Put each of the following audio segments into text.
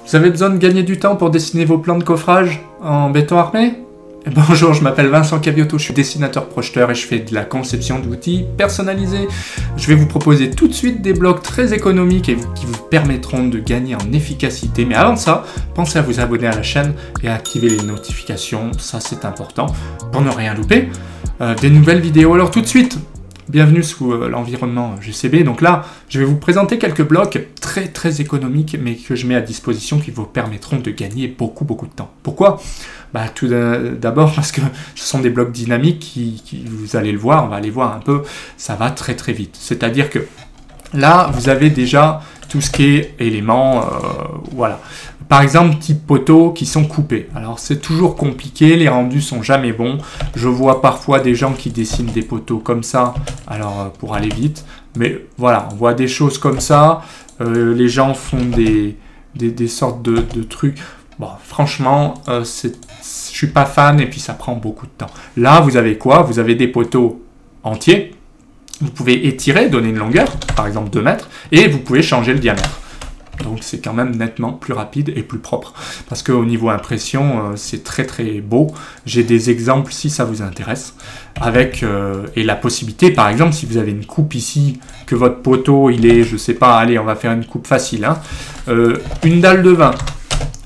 Vous avez besoin de gagner du temps pour dessiner vos plans de coffrage en béton armé? Bonjour, je m'appelle Vincent Cavioto, je suis dessinateur projeteur et je fais de la conception d'outils personnalisés. Je vais vous proposer tout de suite des blocs très économiques et qui vous permettront de gagner en efficacité. Mais avant ça, pensez à vous abonner à la chaîne et à activer les notifications, ça c'est important pour ne rien louper des nouvelles vidéos. Alors tout de suite, bienvenue sous l'environnement GCB. Donc là, je vais vous présenter quelques blocs très économiques, mais que je mets à disposition qui vous permettront de gagner beaucoup de temps. Pourquoi? Tout d'abord parce que ce sont des blocs dynamiques qui, vous allez le voir, on va aller voir un peu, ça va très vite. C'est-à-dire que là, vous avez déjà tout ce qui est éléments, voilà. Par exemple, type poteaux qui sont coupés. Alors, c'est toujours compliqué, les rendus sont jamais bons. Je vois parfois des gens qui dessinent des poteaux comme ça, alors pour aller vite. Mais voilà, on voit des choses comme ça. Les gens font des sortes de trucs. Bon, franchement, je suis pas fan et puis ça prend beaucoup de temps. Là, vous avez quoi? Vous avez des poteaux entiers. Vous pouvez étirer, donner une longueur, par exemple 2 mètres, et vous pouvez changer le diamètre. Donc c'est quand même nettement plus rapide et plus propre. Parce qu'au niveau impression, c'est très beau. J'ai des exemples si ça vous intéresse. Avec et la possibilité, par exemple, si vous avez une coupe ici, que votre poteau, il est, je sais pas, allez, on va faire une coupe facile. Hein, une dalle de vin.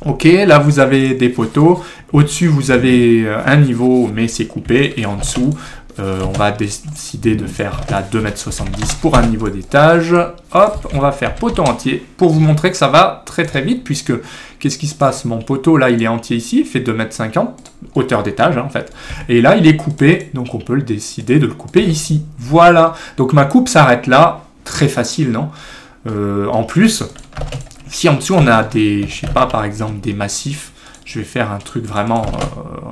Ok, là vous avez des poteaux. Au-dessus, vous avez un niveau, mais c'est coupé. Et en dessous, on va décider de faire là 2,70 m pour un niveau d'étage. Hop, on va faire poteau entier pour vous montrer que ça va très vite, puisque qu'est-ce qui se passe? Mon poteau là, il est entier ici, il fait 2,50 m, hauteur d'étage hein, en fait. Et là, il est coupé, donc on peut le décider de le couper ici. Voilà, donc ma coupe s'arrête là, très facile, non? En plus, si en dessous on a des, je sais pas, par exemple des massifs, je vais faire un truc vraiment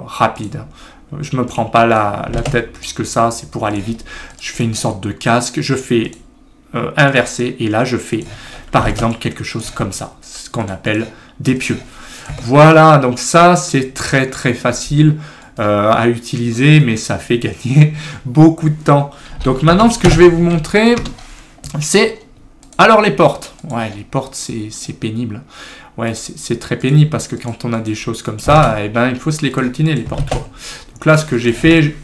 rapide. Je me prends pas la tête plus que ça, c'est pour aller vite. Je fais une sorte de casque, je fais inverser et là je fais par exemple quelque chose comme ça, ce qu'on appelle des pieux. Voilà, donc ça c'est très facile à utiliser, mais ça fait gagner beaucoup de temps. Donc maintenant ce que je vais vous montrer, c'est alors les portes. Ouais, les portes c'est pénible. Ouais, c'est très pénible parce que quand on a des choses comme ça, eh ben, il faut se les coltiner les portes. Donc là, ce que j'ai fait,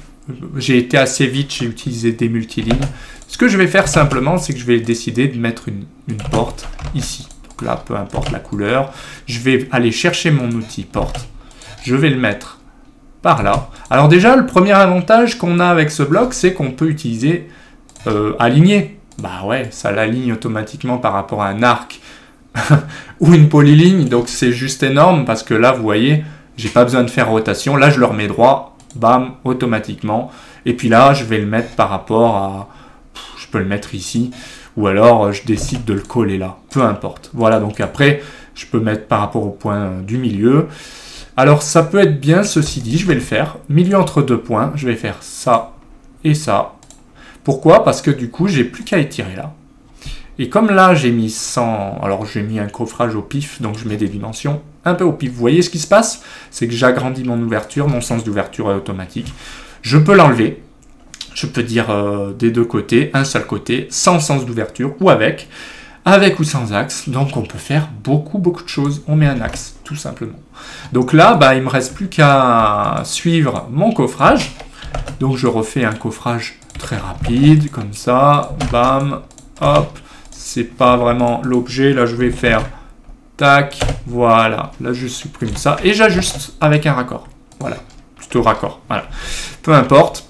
j'ai été assez vite, j'ai utilisé des multilignes. Ce que je vais faire simplement, c'est que je vais décider de mettre une porte ici. Donc là, peu importe la couleur, je vais aller chercher mon outil porte. Je vais le mettre par là. Alors déjà, le premier avantage qu'on a avec ce bloc, c'est qu'on peut utiliser aligner. Bah ouais, ça l'aligne automatiquement par rapport à un arc ou une polyligne, donc c'est juste énorme parce que là vous voyez j'ai pas besoin de faire rotation, là je le remets droit, bam, automatiquement, et puis là je vais le mettre par rapport à, je peux le mettre ici, ou alors je décide de le coller là, peu importe. Voilà, donc après je peux mettre par rapport au point du milieu. Alors ça peut être bien, ceci dit, je vais le faire milieu entre 2 points, je vais faire ça et ça. Pourquoi? Parce que du coup j'ai plus qu'à étirer là. Et comme là, j'ai mis 100, alors j'ai mis un coffrage au pif, donc je mets des dimensions un peu au pif. Vous voyez ce qui se passe? C'est que j'agrandis mon ouverture, mon sens d'ouverture est automatique. Je peux l'enlever, je peux dire des deux côtés, un seul côté, sans sens d'ouverture ou avec ou sans axe. Donc on peut faire beaucoup de choses. On met un axe, tout simplement. Donc là, il me reste plus qu'à suivre mon coffrage. Donc je refais un coffrage très rapide, comme ça, bam, hop. C'est pas vraiment l'objet, là je vais faire tac, voilà, là je supprime ça et j'ajuste avec un raccord, voilà, plutôt raccord, voilà, peu importe,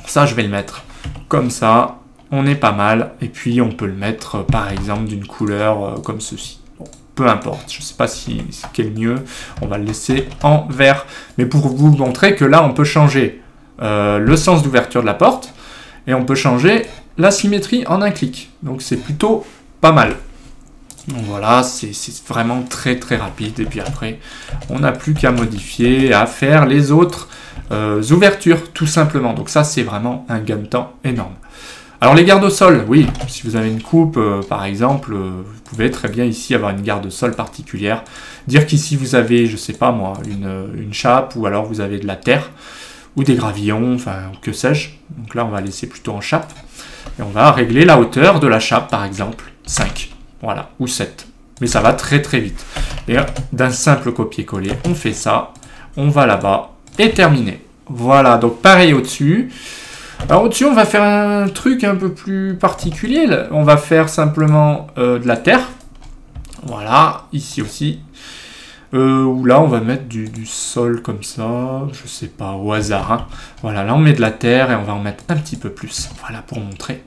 ça je vais le mettre comme ça, on est pas mal, et puis on peut le mettre par exemple d'une couleur comme ceci, bon, peu importe, je sais pas si quel est mieux, on va le laisser en vert, mais pour vous montrer que là on peut changer le sens d'ouverture de la porte, et on peut changer la symétrie en un clic. Donc c'est plutôt pas mal. Donc voilà, c'est vraiment très rapide. Et puis après, on n'a plus qu'à modifier, à faire les autres ouvertures, tout simplement. Donc ça, c'est vraiment un gain de temps énorme. Alors les gardes au sol, oui, si vous avez une coupe, par exemple, vous pouvez très bien ici avoir une garde au sol particulière. Dire qu'ici, vous avez, je sais pas moi, une chape, ou alors vous avez de la terre, ou des gravillons, enfin, que sais-je. Donc là, on va laisser plutôt en chape. Et on va régler la hauteur de la chape, par exemple, 5. Voilà, ou 7. Mais ça va très vite. Et d'un simple copier-coller, on fait ça, on va là-bas, et terminé. Voilà, donc pareil au-dessus. Alors au-dessus, on va faire un truc un peu plus particulier. On va faire simplement de la terre. Voilà, ici aussi. Où là, on va mettre du sol comme ça, je sais pas, au hasard. Hein. Voilà, là, on met de la terre et on va en mettre un petit peu plus. Voilà, pour montrer.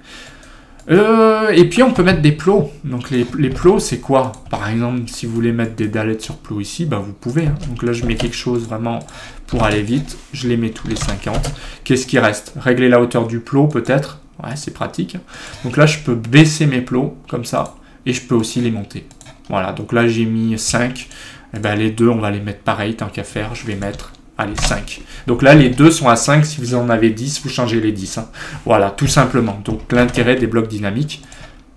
Et puis, on peut mettre des plots. Donc, les plots, c'est quoi? Par exemple, si vous voulez mettre des dallettes sur plot ici, bah, vous pouvez. Hein. Donc là, je mets quelque chose vraiment pour aller vite. Je les mets tous les 50. Qu'est-ce qui reste? Régler la hauteur du plot, peut-être. Ouais, c'est pratique. Donc là, je peux baisser mes plots, comme ça. Et je peux aussi les monter. Voilà, donc là, j'ai mis 5. Et ben, les deux, on va les mettre pareil, tant qu'à faire, je vais mettre, allez, 5. Donc là, les deux sont à 5, si vous en avez 10, vous changez les 10. Hein. Voilà, tout simplement. Donc l'intérêt des blocs dynamiques,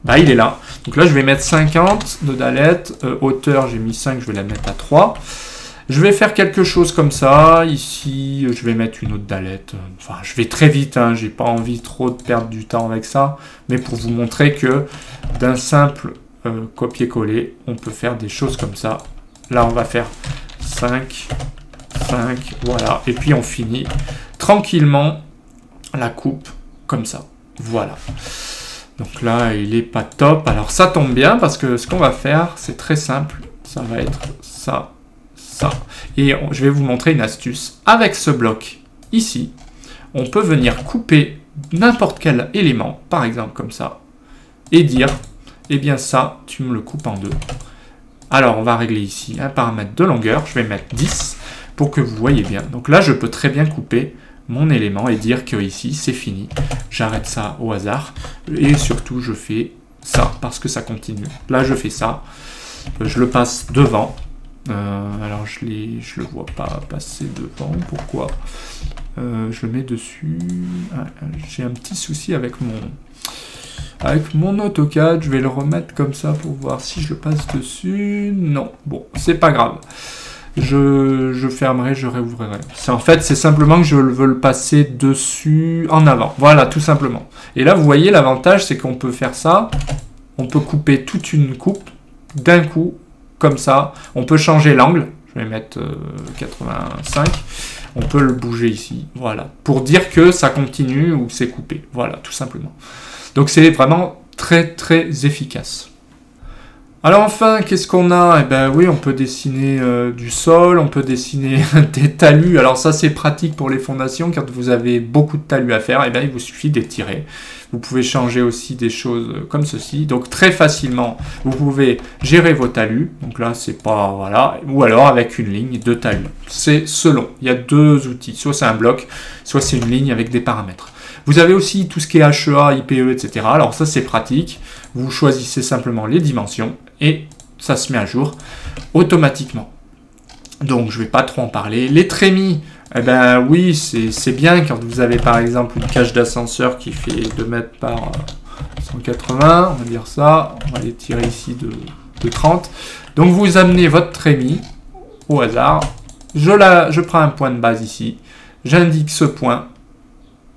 bah, il est là. Donc là, je vais mettre 50 de dallettes. Hauteur, j'ai mis 5, je vais la mettre à 3. Je vais faire quelque chose comme ça. Ici, je vais mettre une autre dallette. Enfin, je vais très vite, hein. J'ai pas envie trop de perdre du temps avec ça. Mais pour vous montrer que d'un simple copier-coller, on peut faire des choses comme ça. Là, on va faire 5, 5, voilà. Et puis, on finit tranquillement la coupe comme ça. Voilà. Donc là, il n'est pas top. Alors, ça tombe bien parce que ce qu'on va faire, c'est très simple. Ça va être ça, ça. Et je vais vous montrer une astuce. Avec ce bloc ici, on peut venir couper n'importe quel élément, par exemple comme ça, et dire, eh bien ça, tu me le coupes en deux. Alors, on va régler ici un paramètre de longueur. Je vais mettre 10 pour que vous voyez bien. Donc là, je peux très bien couper mon élément et dire que ici, c'est fini. J'arrête ça au hasard. Et surtout, je fais ça parce que ça continue. Là, je fais ça. Je le passe devant. Alors, je le vois pas passer devant. Pourquoi? Je le mets dessus. J'ai un petit souci avec mon AutoCAD, je vais le remettre comme ça pour voir si je le passe dessus. Non, bon, c'est pas grave. Je fermerai, je réouvrirai. En fait, c'est simplement que je veux le passer dessus, en avant. Voilà, tout simplement. Et là, vous voyez, l'avantage, c'est qu'on peut faire ça. On peut couper toute une coupe d'un coup, comme ça. On peut changer l'angle. Je vais mettre 85. On peut le bouger ici. Voilà. Pour dire que ça continue ou c'est coupé. Voilà, tout simplement. Donc c'est vraiment très très efficace. Alors enfin, qu'est-ce qu'on a? Eh bien oui, on peut dessiner du sol, on peut dessiner des talus. Alors ça c'est pratique pour les fondations, quand vous avez beaucoup de talus à faire, eh bien il vous suffit d'étirer. Vous pouvez changer aussi des choses comme ceci. Donc très facilement, vous pouvez gérer vos talus. Donc là c'est pas, voilà. Ou alors avec une ligne de talus. C'est selon, il y a deux outils. Soit c'est un bloc, soit c'est une ligne avec des paramètres. Vous avez aussi tout ce qui est HEA, IPE, etc. Alors ça, c'est pratique. Vous choisissez simplement les dimensions et ça se met à jour automatiquement. Donc, je ne vais pas trop en parler. Les trémies, eh ben oui, c'est bien quand vous avez par exemple une cage d'ascenseur qui fait 2 mètres par 180, on va dire ça. On va les tirer ici de 30. Donc, vous amenez votre trémie au hasard. Je prends un point de base ici. J'indique ce point.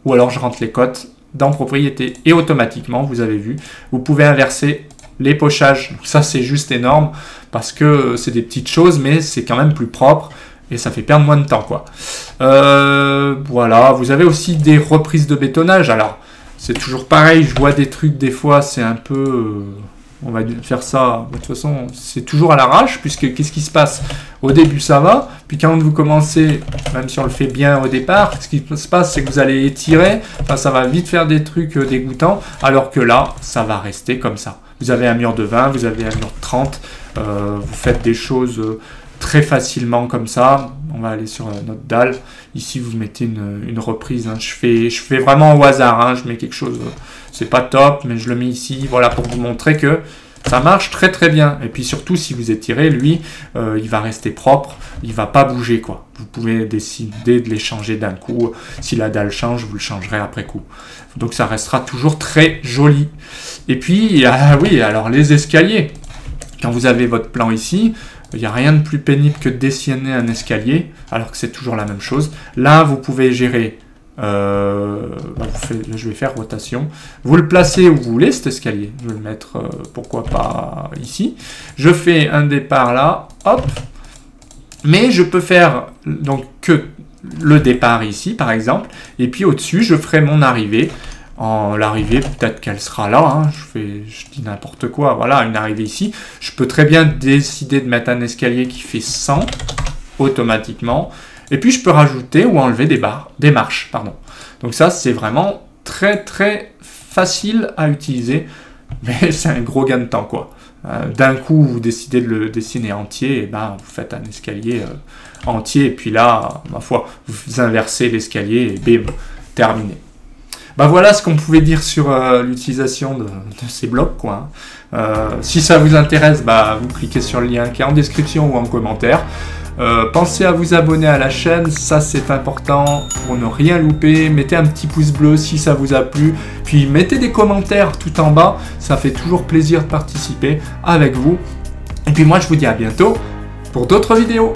Ou alors je rentre les cotes dans propriété et automatiquement, vous avez vu, vous pouvez inverser les pochages. Donc ça, c'est juste énorme parce que c'est des petites choses, mais c'est quand même plus propre et ça fait perdre moins de temps, quoi. Voilà, vous avez aussi des reprises de bétonnage. Alors, c'est toujours pareil, je vois des trucs, des fois, c'est un peu... on va faire ça, de toute façon, c'est toujours à l'arrache, puisque qu'est-ce qui se passe? Au début, ça va, puis quand vous commencez, même si on le fait bien au départ, ce qui se passe, c'est que vous allez étirer, enfin, ça va vite faire des trucs dégoûtants, alors que là, ça va rester comme ça. Vous avez un mur de 20, vous avez un mur de 30, vous faites des choses très facilement comme ça. On va aller sur notre dalle. Ici, vous mettez une reprise. Hein. Je fais vraiment au hasard. Hein. Je mets quelque chose, c'est pas top, mais je le mets ici. Voilà, pour vous montrer que ça marche très très bien. Et puis surtout, si vous étirez, lui, il va rester propre. Il va pas bouger, quoi. Vous pouvez décider de les changer d'un coup. Si la dalle change, vous le changerez après coup. Donc ça restera toujours très joli. Et puis, oui, alors les escaliers. Quand vous avez votre plan ici, il n'y a rien de plus pénible que de dessiner un escalier, alors que c'est toujours la même chose. Là, vous pouvez gérer je vais faire rotation. Vous le placez où vous voulez, cet escalier. Je vais le mettre, pourquoi pas ici. Je fais un départ là, hop. Mais je peux faire donc que le départ ici, par exemple. Et puis au-dessus, je ferai mon arrivée. L'arrivée, peut-être qu'elle sera là. Hein. Je dis n'importe quoi. Voilà, une arrivée ici. Je peux très bien décider de mettre un escalier qui fait 100 automatiquement. Et puis, je peux rajouter ou enlever des marches. Pardon. Donc ça, c'est vraiment très, très facile à utiliser. Mais c'est un gros gain de temps, quoi. D'un coup, vous décidez de le dessiner entier, et ben, vous faites un escalier entier. Et puis là, ma foi, vous inversez l'escalier et bim, terminé. Ben voilà ce qu'on pouvait dire sur l'utilisation de ces blocs, quoi. Si ça vous intéresse, bah, vous cliquez sur le lien qui est en description ou en commentaire. Pensez à vous abonner à la chaîne, ça c'est important pour ne rien louper. Mettez un petit pouce bleu si ça vous a plu. Puis mettez des commentaires tout en bas, ça fait toujours plaisir de participer avec vous. Et puis moi je vous dis à bientôt pour d'autres vidéos.